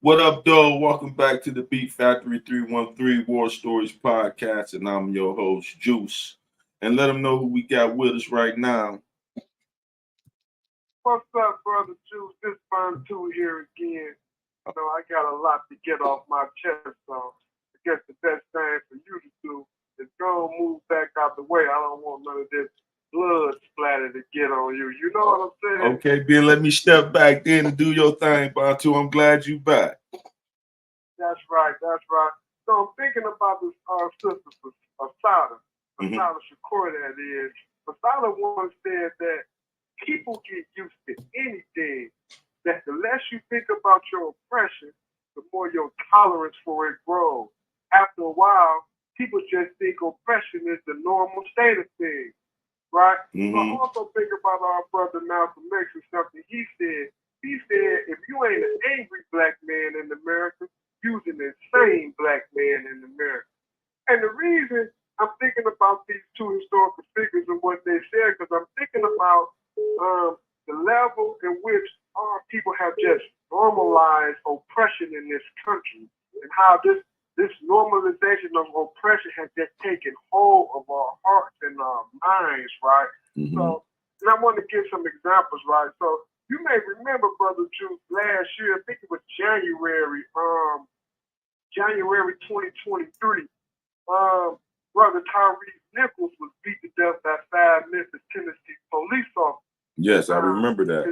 What up, dog? Welcome back to the Beat Factory 313 War Stories podcast, and I'm your host, Juice. And let them know who we got with us right now. What's up, brother Juice? This Fun 2 here again. I got a lot to get off my chest, so I guess the best thing for you to do is go and move back out the way. I don't want none of this blood splatter to get on you. You know what I'm saying? Okay, Ben, let me step back then and do your thing, Bantu. I'm glad you back. That's right. So I'm thinking about this sister, Asada. Asada Shakur, that is. Asada once said that people get used to anything, that the less you think about your oppression, the more your tolerance for it grows. After a while, people just think oppression is the normal state of things, right? So I also think about our brother Malcolm X and something he said. He said, if you ain't an angry black man in America, you're an insane black man in America. And the reason I'm thinking about these two historical figures and what they said, because I'm thinking about the level in which our people have just normalized oppression in this country, and how this normalization of oppression has just taken hold of our hearts and our minds, right? So, and I want to give some examples, right? So you may remember, Brother Juice, last year, I think it was January 2023, Brother Tyre Nichols was beat to death by 5 Memphis, Tennessee police officers. Yes, I remember that.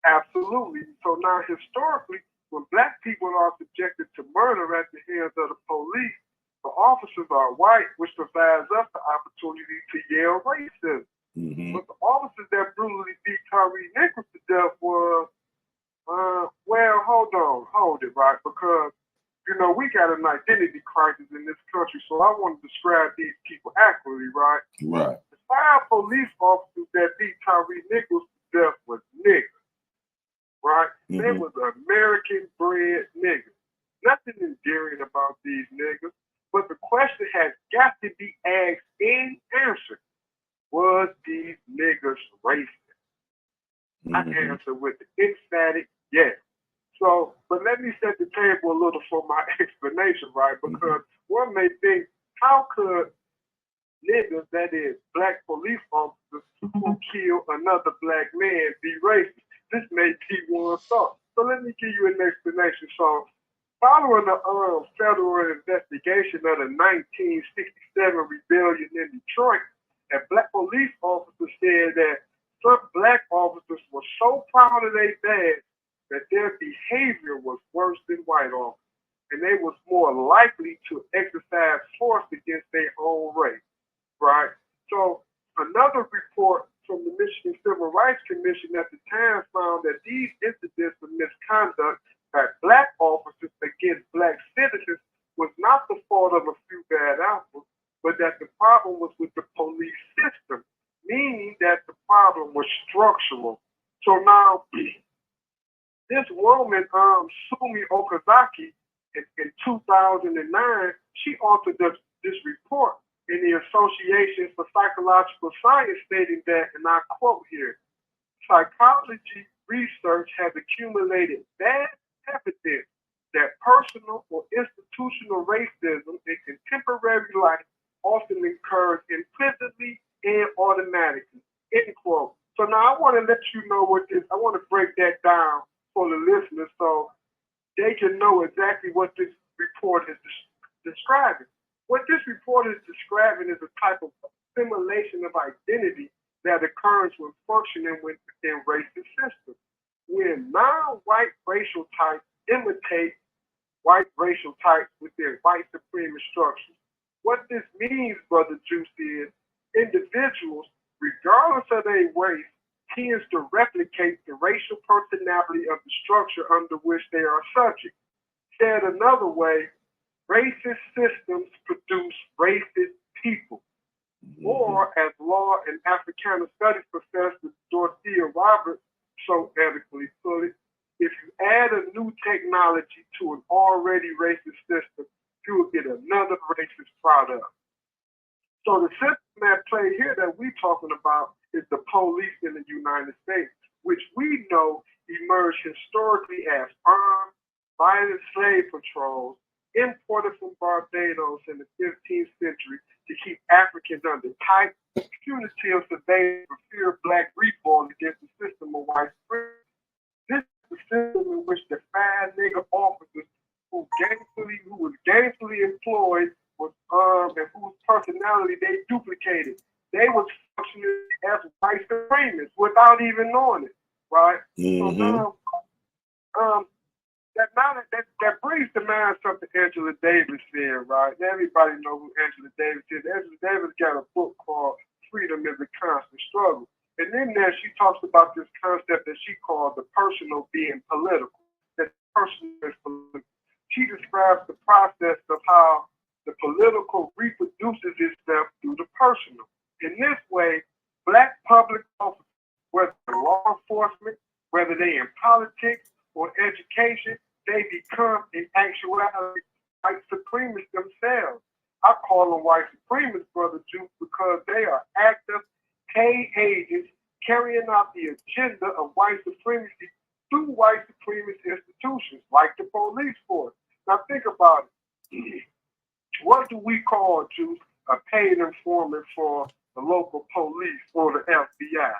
Absolutely. So now, historically, when black people are subjected to murder at the hands of the police, the officers are white, which provides us the opportunity to yell racism. But the officers that brutally beat Tyre Nichols to death was, hold it, right? Because we got an identity crisis in this country, so I want to describe these people accurately, right? Right. The 5 police officers that beat Tyre Nichols to death was niggas, right? They was American-bred niggas. Nothing endearing about these niggas, but the question has got to be asked and answered. Was these niggas racist? I answer with the emphatic yes. So, but let me set the table a little for my explanation, right? Because one may think, how could niggas, that is, black police officers who kill another black man, be racist? This may be one thought. So let me give you an explanation. So, following the federal investigation of the 1967 rebellion in Detroit, and black police officers said that some black officers were so proud of their badge that their behavior was worse than white officers, and they was more likely to exercise force against their own race, right? So another report from the Michigan Civil Rights Commission at the time found that these incidents of misconduct by black officers against black citizens was not the fault of a few bad apples, but that the problem was with the police system, meaning that the problem was structural. So now, this woman, Sumi Okazaki, in 2009, she authored this report in the Association for Psychological Science, stating that, and I quote here, psychology research has accumulated vast evidence that personal or institutional racism in contemporary life often occurs implicitly and automatically, end quote. So now I want to let you know I want to break that down for the listeners so they can know exactly what this report is describing. What this report is describing is a type of assimilation of identity that occurs when functioning within racist systems. When non-white racial types imitate white racial types within white supremacist structures. What this means, Brother Juice, is individuals, regardless of their race, tends to replicate the racial personality of the structure under which they are subject. Said another way, racist systems produce racist people. Or, as law and Africana studies professor Dorothea Roberts so eloquently put it, if you add a new technology to an already racist system, you will get another racist product. So the system at play here that we're talking about is the police in the United States, which we know emerged historically as armed, violent slave patrols imported from Barbados in the 15th century to keep Africans under tight, punitive surveillance for fear of black revolt against the system of white supremacy. This is the system in which the five nigger officers who was gainfully employed was and whose personality they duplicated. They was functioning as white supremacists without even knowing it, right? Mm-hmm. So now, that brings to mind something Angela Davis said, right? Everybody knows who Angela Davis is. Angela Davis got a book called Freedom is a Constant Struggle. And in there, she talks about this concept that she called the personal being political. That personal is political. She describes the process of how the political reproduces itself through the personal. In this way, black public officers, whether law enforcement, whether they in politics or education, they become in actuality white supremacists themselves. I call them white supremacists, Brother Juice, because they are active, paid agents carrying out the agenda of white supremacy through white supremacist institutions like the police force. Now think about it. What do we call, Juice, a paid informant for the local police or the FBI,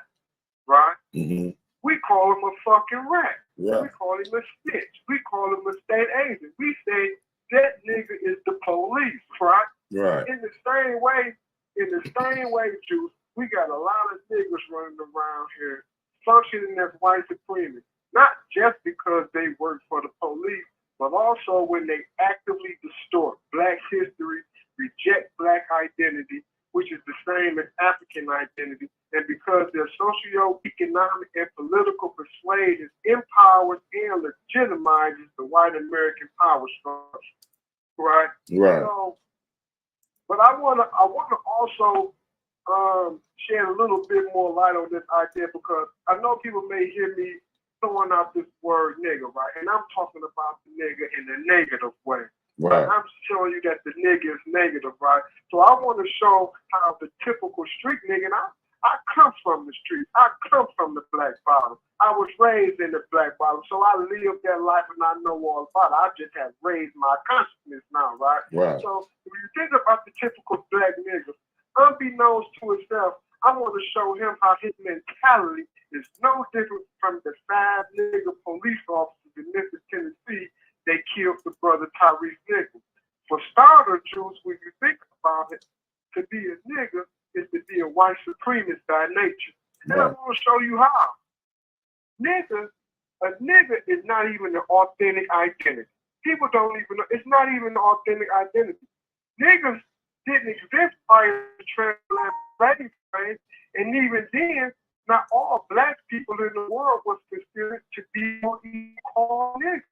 right? Mm-hmm. We call him a fucking rat. Yeah. We call him a snitch. We call him a state agent. We say that nigga is the police, right? Right. In the same way, Juice, we got a lot of niggas running around here functioning as white supremacists, not just because they work for the police, but also when they actively distort black history, reject black identity, which is the same as African identity, and because their socio-economic and political persuasion empowers and legitimizes the white American power structure, right? Right. So, but I wanna also shed a little bit more light on this idea because I know people may hear me throwing out this word nigga, right? And I'm talking about the nigga in a negative way. Right. I'm showing you that the nigga is negative, right? So I want to show how the typical street nigga, and I come from the street. I come from the black bottom. I was raised in the black bottom, so I live that life and I know all about it. I just have raised my consciousness now, right? Right. So when you think about the typical black nigga, unbeknownst to itself, I want to show him how his mentality is no different from the five nigga police officers in Memphis, Tennessee. They killed the brother Tyre Nichols. For starter, Juice, when you think about it, to be a nigga is to be a white supremacist by nature. And Right. I'm going to show you how. A nigga is not even an authentic identity. People don't even know. It's not even an authentic identity. Niggas didn't exist prior to transatlantic slave trade, and even then, not all black people in the world was considered to be what you call niggas.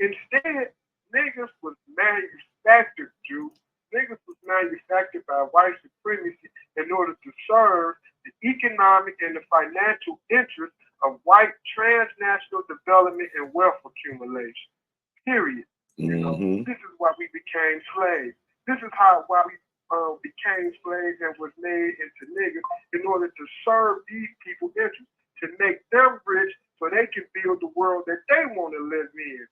Instead, niggas was manufactured, Jews. Niggas was manufactured by white supremacy in order to serve the economic and the financial interests of white transnational development and wealth accumulation. Period. You know, this is why we became slaves. This is why we became slaves and was made into niggas in order to serve these people's interests, to make them rich so they can build the world that they want to live in.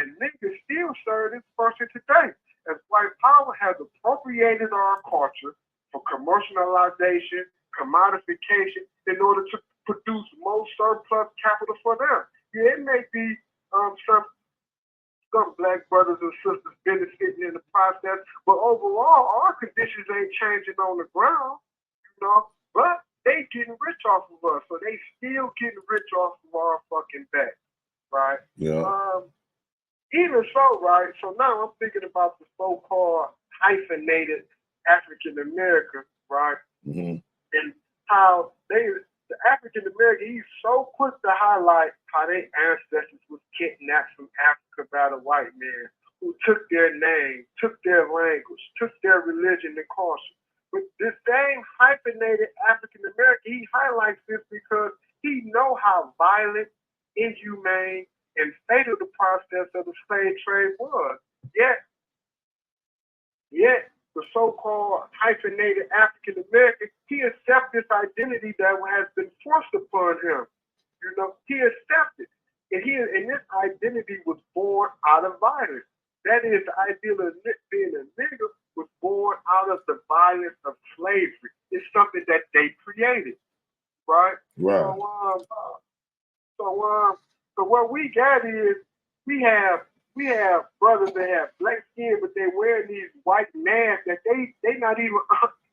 And niggas still serve this person today, as white power has appropriated our culture for commercialization, commodification, in order to produce more surplus capital for them. Yeah, it may be some black brothers and sisters benefiting in the process, but overall, our conditions ain't changing on the ground, you know, but they getting rich off of us, so they still getting rich off of our fucking back, right? Yeah. Even so, right, so now I'm thinking about the so-called hyphenated African American, right? And how the African American, he's so quick to highlight how their ancestors was kidnapped from Africa by the white man who took their name, took their language, took their religion and culture. But this same hyphenated African American, he highlights this because he know how violent, inhumane, and fatal the process of the slave trade was. Yet the so-called hyphenated African American, he accepts this identity that has been forced upon him. You know, he accepts it. And this identity was born out of violence. That is, the idea of being a nigga was born out of the violence of slavery. It's something that they created, right? Right. So what we got is we have brothers that have black skin, but they're wearing these white masks that they not even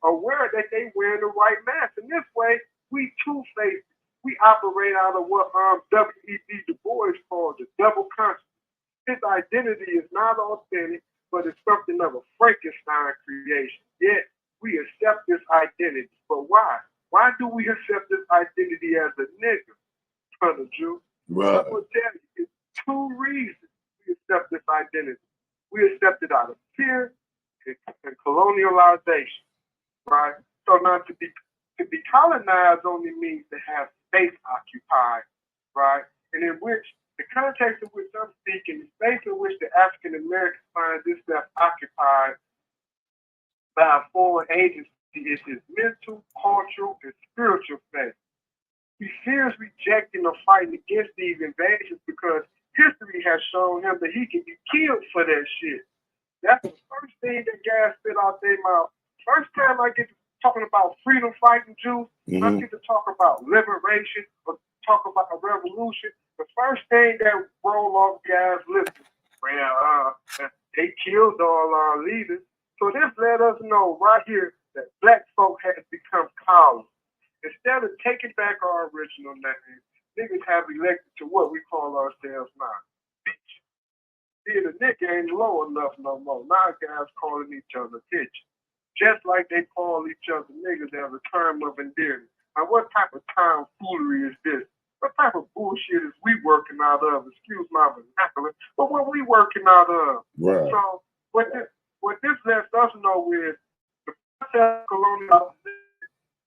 aware that they wearing the white mask. And this way, we two-faced. We operate out of what W.E.B. Du Bois called the double conscience. His identity is not authentic, but it's something of a Frankenstein creation. Yet we accept this identity. But why? Why do we accept this identity as a nigga, brother Jew? Right. I'm gonna tell you, it's two reasons we accept this identity. We accept it out of fear and colonialization, right? So now to be colonized only means to have space occupied, right? And in which the context in which I'm speaking, the space in which the African American finds itself occupied by a foreign agency is his mental, cultural, and spiritual faith. He fears rejecting or fighting against these invasions because history has shown him that he can be killed for that shit. That's the first thing that guys spit out their mouth. First time I get to talking about freedom fighting Jews, I get to talk about liberation or talk about a revolution. The first thing that roll off guys' lips, well, they killed all our leaders. So this let us know right here that black folk had become cowards. Instead of taking back our original name, niggas have elected to what we call ourselves now, bitch. See, the nigga ain't low enough no more. Now guys calling each other bitch. Just like they call each other niggas as a term of endearment. Now what type of tomfoolery is this? What type of bullshit is we working out of? Excuse my vernacular, but what we working out of? Right. So what this lets us know is the process of colonialism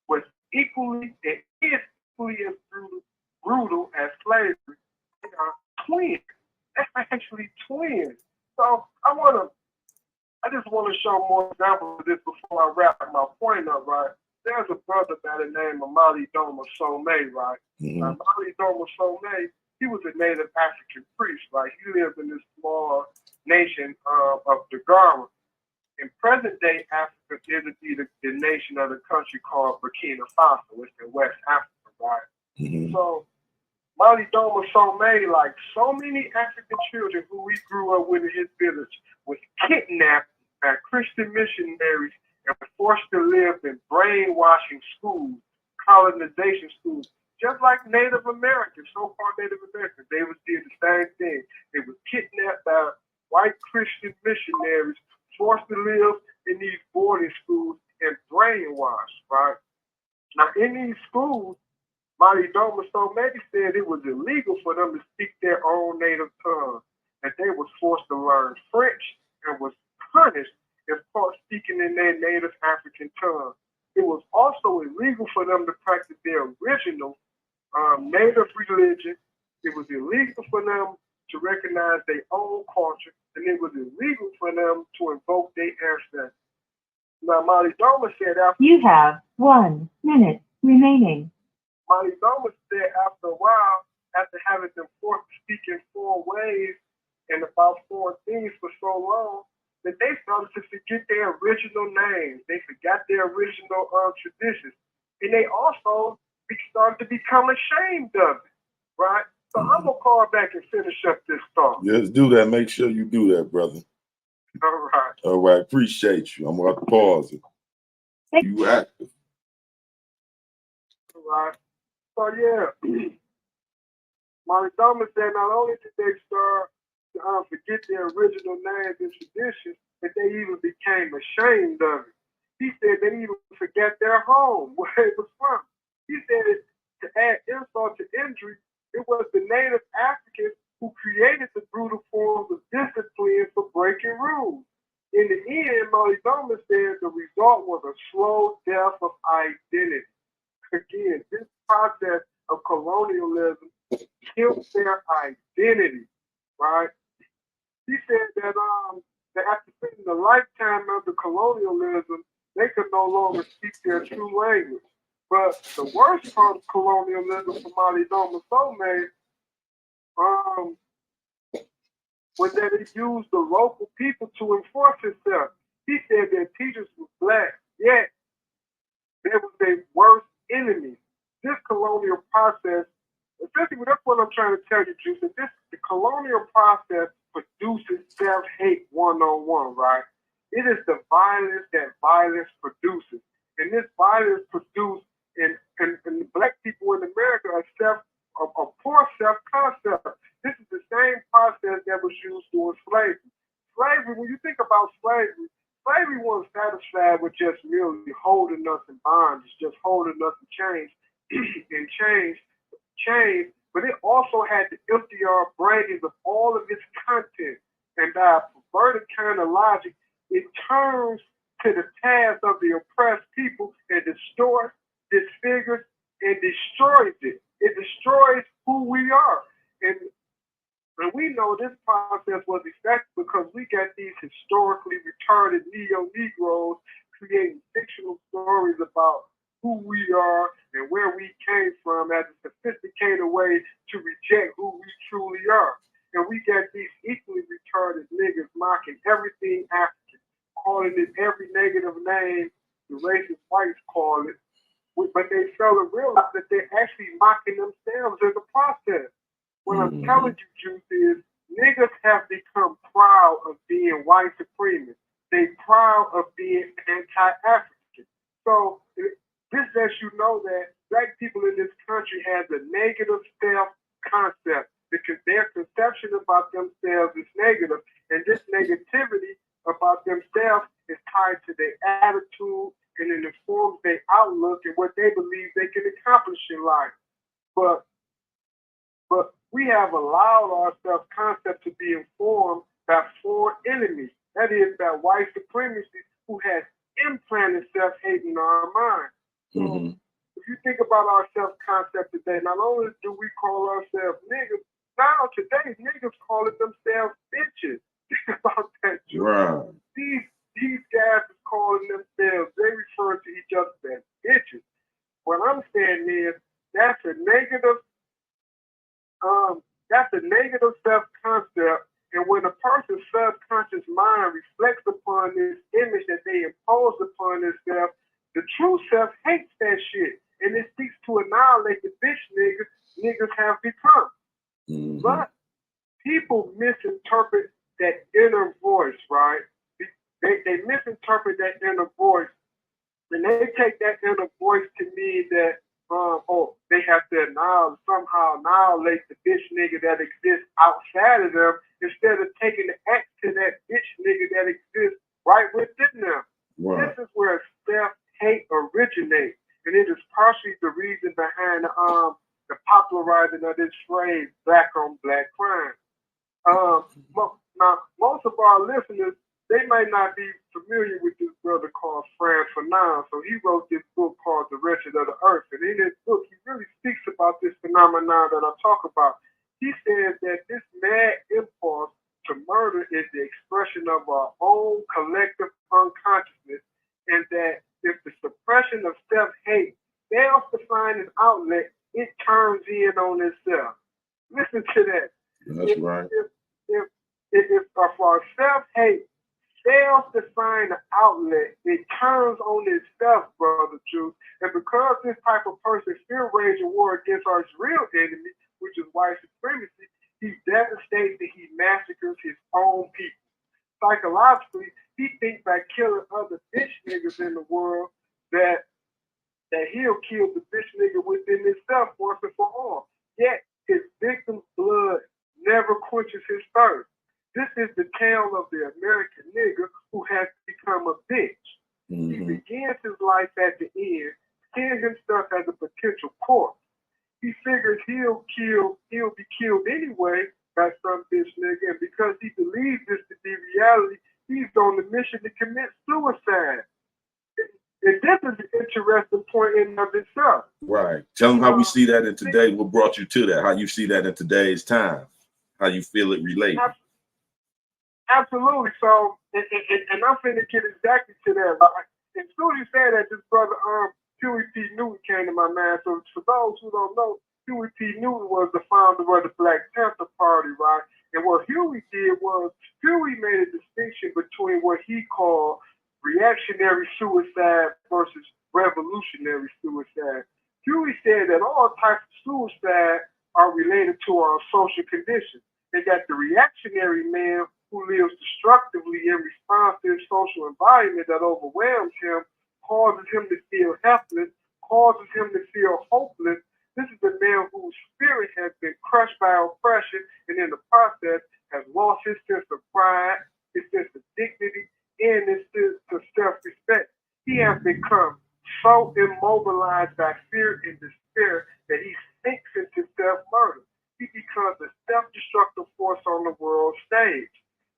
was equally and is equally as brutal as slavery. They are twins. They're actually twins. So I just want to show more examples of this before I wrap my point up, right? There's a brother by the name of Mali Doma Some, right? Mali Doma Some, he was a native African priest, right? He lived in this small nation of the Ghana. In present day Africa, it would be the nation of the country called Burkina Faso. It's in West Africa, right? So Mali Doma Some, like so many African children who we grew up with in his village, was kidnapped by Christian missionaries and were forced to live in brainwashing schools, colonization schools, just like Native Americans, so-called Native Americans. They did the same thing. They were kidnapped by white Christian missionaries, forced to live in these boarding schools and brainwashed, right? Now, in these schools, Mali Doma Some said it was illegal for them to speak their own native tongue, that they was forced to learn French and was punished if caught speaking in their native African tongue. It was also illegal for them to practice their original native religion. It was illegal for them to recognize their own culture, and it was illegal for them to invoke their ancestors. Now, Mali Doma said after you have 1 minute remaining. Mali Doma said after a while, after having them forced to speak in 4 ways and about 4 things for so long, that they started to forget their original names. They forgot their original traditions. And they also started to become ashamed of it, right? So I'm going to call back and finish up this thought. Yes, do that. Make sure you do that, brother. All right. All right. Appreciate you. I'm going to pause it. You active. All right. So, yeah. Mali Doma said not only did they start to forget their original names and traditions, but they even became ashamed of it. He said they even forgot their home, where it was from. He said to add insult to injury, it was the native Africans who created the brutal forms of discipline for breaking rules. In the end, Mali Doma said the result was a slow death of identity. Again, this process of colonialism killed their identity, right? He said that after spending a lifetime under colonialism, they could no longer speak their true language. But the worst part of colonialism for Mali Doma Some was that it used the local people to enforce itself. He said that teachers were black, yet they were their worst enemies. This colonial process, essentially, that's what I'm trying to tell you, Juice, that the colonial process produces self-hate one-on-one, right? It is the violence that violence produces. And this violence produced in black people in America a poor self-concept. This is the same process that was used during slavery. Slavery, when you think about slavery, slavery wasn't satisfied with just merely holding us in bondage, just holding us in chains, but it also had to empty our brains of all of its content. And by a perverted kind of logic, it turns to the task of the oppressed people and distorts, disfigures, and destroys it. It destroys who we are. And we know this process was effective because we got these historically retarded neo-Negroes creating fictional stories about who we are and where we came from as a sophisticated way to reject who we truly are. And we got these equally retarded niggas mocking everything African, calling it every negative name the racist whites call it, but they fail to realize that they're actually mocking themselves in the process. What I'm telling you, Juice, is niggas have become proud of being white supremacists. They proud of being anti-African. So this lets you know that black people in this country have a negative self-concept because their conception about themselves is negative, and this negativity about themselves is tied to their attitude, and it informs their outlook and what they believe they can accomplish in life. But we have allowed our self-concept to be informed by foreign enemies. That is, by white supremacy, who has implanted self-hate in our mind. So if you think about our self-concept today, not only do we call ourselves niggas, now today niggas calling themselves bitches. Think about that, Joe. Right. These guys are calling themselves, they refer to each other as bitches. What I'm saying is that's a negative self-concept, and when a person's subconscious mind reflects upon this image that they impose upon themselves, the true self hates that shit, and it seeks to annihilate the bitch niggas have become. But people misinterpret that inner voice, right? They misinterpret that inner voice, and they take that inner voice to mean that they have to somehow annihilate the bitch nigga that exists outside of them instead of taking the axe to that bitch nigga that exists right within them. Right. This is where self-hate originates, and it is partially the reason behind the popularizing of this phrase, black on black crime. Now, most of our listeners, they might not be familiar with this brother called Fran Fanon. So he wrote this book called The Wretched of the Earth. And in this book, he really speaks about this phenomenon that I talk about. He says that this mad impulse to murder is the expression of our own collective unconsciousness, and that if the suppression of self-hate fails to find an outlet, it turns in on itself. Listen to that. That's right. If our self-hate fails to find an outlet, it turns on itself, brother Juice. And because this type of person still waging war against our real enemy, which is white supremacy, he devastates and he massacres his own people. Psychologically, he thinks by killing other bitch niggas in the world that he'll kill the bitch nigga within himself once and for all. Yet his victim's blood never quenches his thirst. This is the tale of the American nigger who has become a bitch. He begins his life at the end, seeing himself as a potential corpse. He figures he'll be killed anyway by some bitch nigga, and because he believes this to be reality, he's on the mission to commit suicide. And this is an interesting point in and of itself. Right. Tell them how we see that in today. What brought you to that? How you see that in today's time? How you feel it relates? Absolutely. So, and I'm finna get exactly to that. As soon as you say that, this brother Huey P. Newton came to my mind. So for those who don't know, Huey P. Newton was the founder of the Black Panther Party, right? And what Huey did was Huey made a distinction between what he called reactionary suicide versus revolutionary suicide. Huey said that all types of suicide are related to our social conditions, and that the reactionary man who lives destructively in response to his social environment that overwhelms him, causes him to feel helpless, causes him to feel hopeless. This is a man whose spirit has been crushed by oppression and in the process has lost his sense of pride, his sense of dignity, and his sense of self-respect. He has become so immobilized by fear and despair that he sinks into self-murder. He becomes a self-destructive force on the world stage.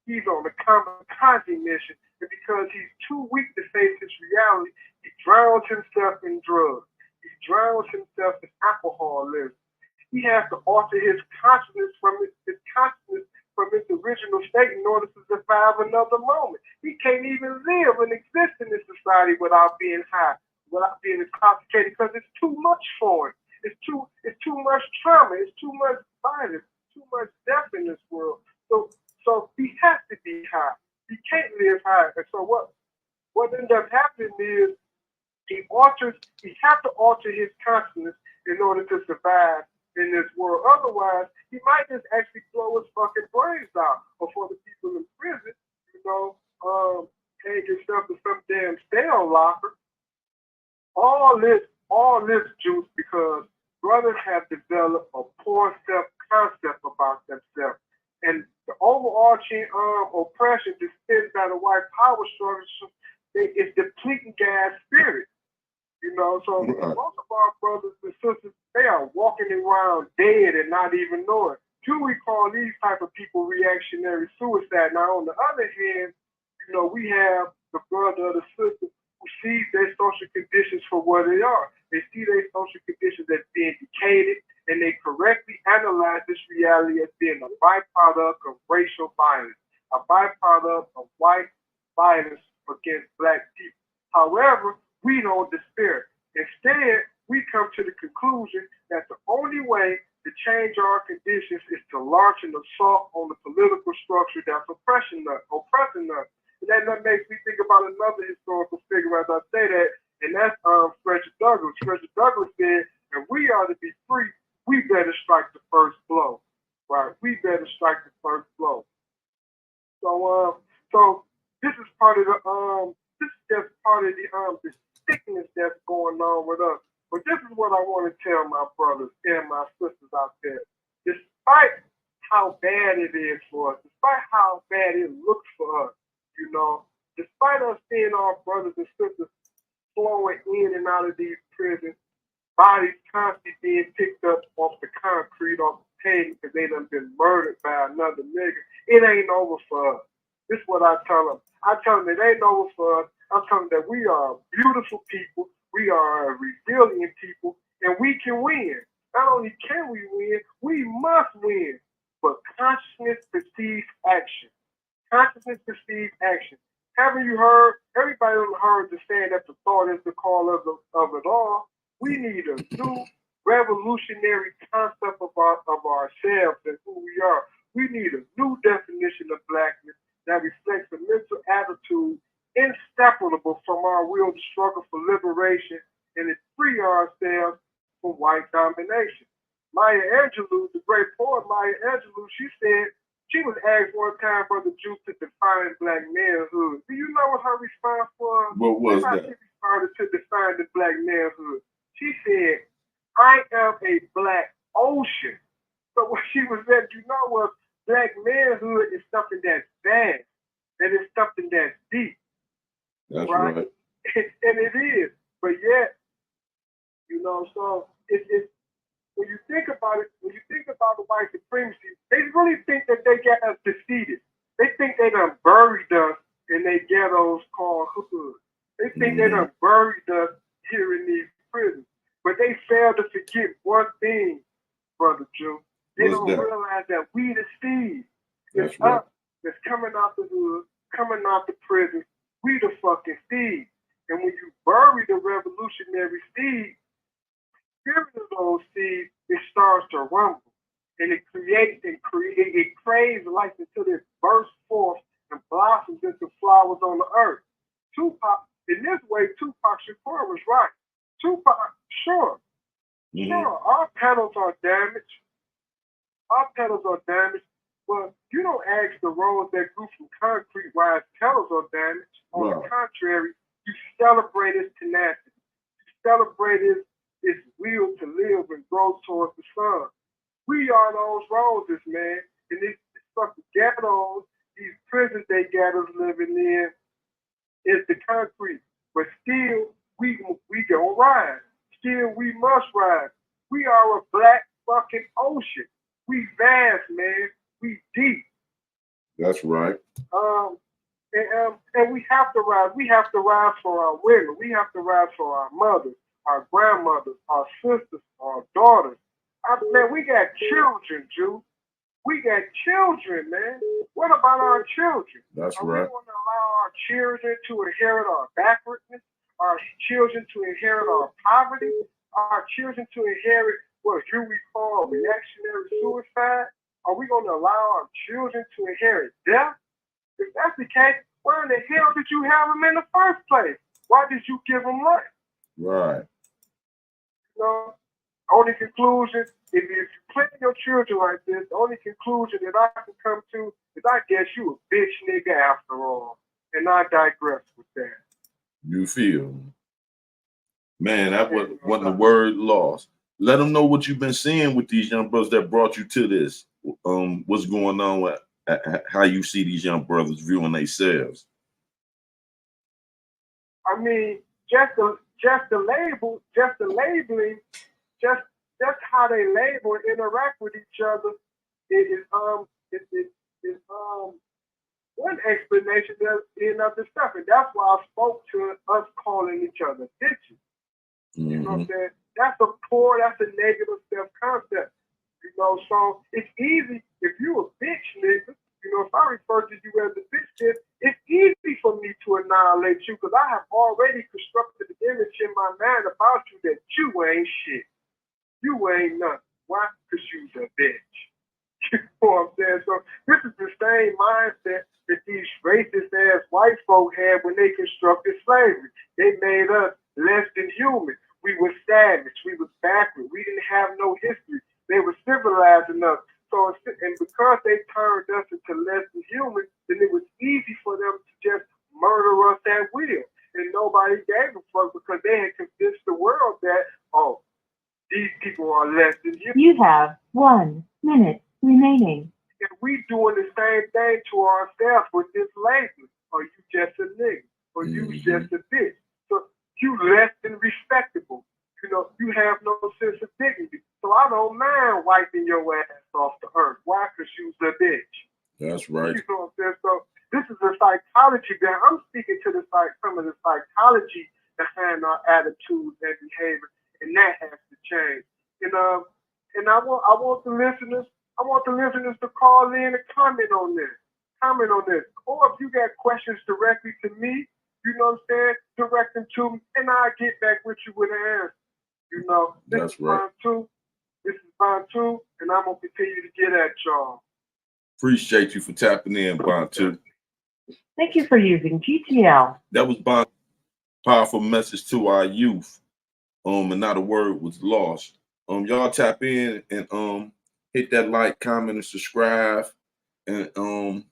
He's on a kamikaze mission, and because he's too weak to face his reality, he drowns himself in drugs. He drowns himself in alcoholism. He has to alter his consciousness from its original state in order to survive another moment. He can't even live and exist in this society without being high, without being intoxicated, because it's too much for him. It's too much trauma. It's too much violence. Too much death in this world. So he has to be high. He can't live high. And so what ends up happening is he has to alter his consciousness in order to survive in this world. Otherwise, he might just actually blow his fucking brains out. Or for the people in prison, hang himself in some damn cell locker. All this juice because brothers have developed a poor self-concept about themselves. And the overarching oppression dispensed by the white power structure is depleting God's spirit. So most of our brothers and sisters, they are walking around dead and not even knowing. We call these type of people reactionary suicide. Now, on the other hand, we have the brother or the sister who sees their social conditions for what they are. They see their social conditions as being decayed, and they correctly analyze this reality as being a byproduct of racial violence, a byproduct of white violence against black people. However, we don't despair. Instead, we come to the conclusion that the only way to change our conditions is to launch an assault on the political structure that's oppressing us. And that makes me think about another historical figure as I say that, and that's Frederick Douglass. Frederick Douglass said, if we are to be free, we better strike the first blow. Right? We better strike the first blow. So this is part of this is just part of the sickness that's going on with us. But this is what I want to tell my brothers and my sisters out there. Despite how bad it is for us, despite how bad it looks for us, despite us seeing our brothers and sisters flowing in and out of these prisons, bodies constantly being picked up off the concrete, off the pavement because they done been murdered by another nigga, it ain't over for us. This is what I tell them. I tell them it ain't over for us. I tell them that we are beautiful people, we are resilient people, and we can win. Not only can we win, we must win. But consciousness precedes action. Consciousness precedes action. Haven't you heard? Everybody heard the saying that the thought is the call of it all. We need a new revolutionary concept of ourselves and who we are. We need a new definition of blackness that reflects a mental attitude inseparable from our will to struggle for liberation and to free ourselves from white domination. Maya Angelou, the great poet Maya Angelou, she was asked one time, Brother Juice, to define black manhood. Do you know what her response was? What was that? She responded to define the black manhood. She said, I am a black ocean. So what she was letting you know was black manhood is something that's vast, and it's something that's deep. That's right. And it is. But yet, so it's when you think about it, when you think about the white supremacy, they really think that they got us defeated. They think they done buried us in their ghettos called hoods. They think they done buried us here in these prisons. But they fail to forget one thing, Brother Jew. They don't realize that we the seed. It's us that's coming out the hood, coming out the prison. We the fucking seed. And when you bury the revolutionary seed, spirit of those seeds, it starts to rumble. And it craves life until it bursts forth and blossoms into flowers on the earth. Tupac, in this way, Tupac Shakur was right. Tupac, sure, our petals are damaged. Our petals are damaged, but you don't ask the rose that grew from concrete why its petals are damaged. On the contrary, you celebrate its tenacity. You celebrate its will to live and grow towards the sun. We are those roses, man. And these fucking ghettos, these prisons they got us living in, is the concrete. But still, we gonna rise. Still, we must rise. We are a black fucking ocean. We vast, man. We deep. That's right. And we have to rise. We have to rise for our women. We have to rise for our mothers, our grandmothers, our sisters, our daughters. Man, we got children, Jew. We got children, man. What about our children? That's Are right. we going to allow our children to inherit our backwardness? Our children to inherit our poverty? Our children to inherit what you call reactionary suicide? Are we going to allow our children to inherit death? If that's the case, why in the hell did you have them in the first place? Why did you give them life? Right. You know, only conclusion, if you play your children like this, the only conclusion that I can come to is I guess you a bitch nigga after all. And I digress with that. You feel? Man, that wasn't the word lost. Let them know what you've been seeing with these young brothers that brought you to this. What's going on with how you see these young brothers viewing themselves. I mean, just the labeling, just how they label and interact with each other is one explanation in other stuff, and that's why I spoke to us calling each other bitches. Mm-hmm. You know what I'm saying? That's a negative self-concept. You know, so it's easy if you a bitch nigga. You know, if I refer to you as a bitch, it's easy for me to annihilate you because I have already constructed an image in my mind about you that you ain't shit. You ain't nothing. Why? Because you's a bitch. You know what I'm saying? So this is the same mindset that these racist ass white folk had when they constructed slavery. They made us less than human. We were savage. We were backward. We didn't have no history. They were civilizing us. So, and because they turned us into less than human, then it was easy for them to just murder us at will. And nobody gave a fuck because they had convinced the world that, oh, these people are less than human. You have 1 minute remaining. And we doing the same thing to ourselves with this labeling. Or you just a nigga. Or you just a bitch. So you less than respectable. You know, you have no sense of dignity. So I don't mind wiping your ass off the earth. Why? Because you's a bitch. That's right. You know what I'm saying? So this is the psychology that I'm speaking to some of the psychology behind our attitudes and behavior, and that has to change. And I want the listeners to call in and comment on this. Or if you got questions directly to me, you know what I'm saying, direct them to me, and I'll get back with you with an answer. You know, this is Bantu, and I'm going to continue to get at y'all. Appreciate you for tapping in, Bantu. Thank you for using GTL. That was Bantu. Powerful message to our youth. And not a word was lost. Y'all tap in and hit that like, comment, and subscribe, and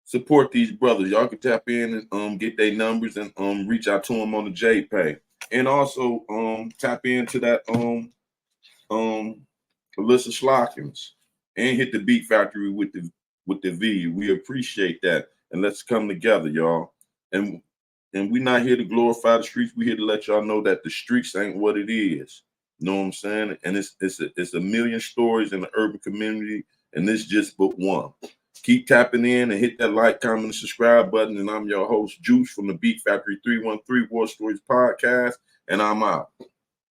support these brothers. Y'all can tap in and get their numbers and reach out to them on the JPay. And also tap into that Alyssa Schlockins and hit the Beat Factory with the V. We appreciate that. And let's come together, y'all. And we're not here to glorify the streets. We're here to let y'all know that the streets ain't what it is. You know what I'm saying? And it's a million stories in the urban community, and this just but one. Keep tapping in and hit that like, comment, and subscribe button. And I'm your host, Juice from the Beat Factory 313 War Stories Podcast, and I'm out.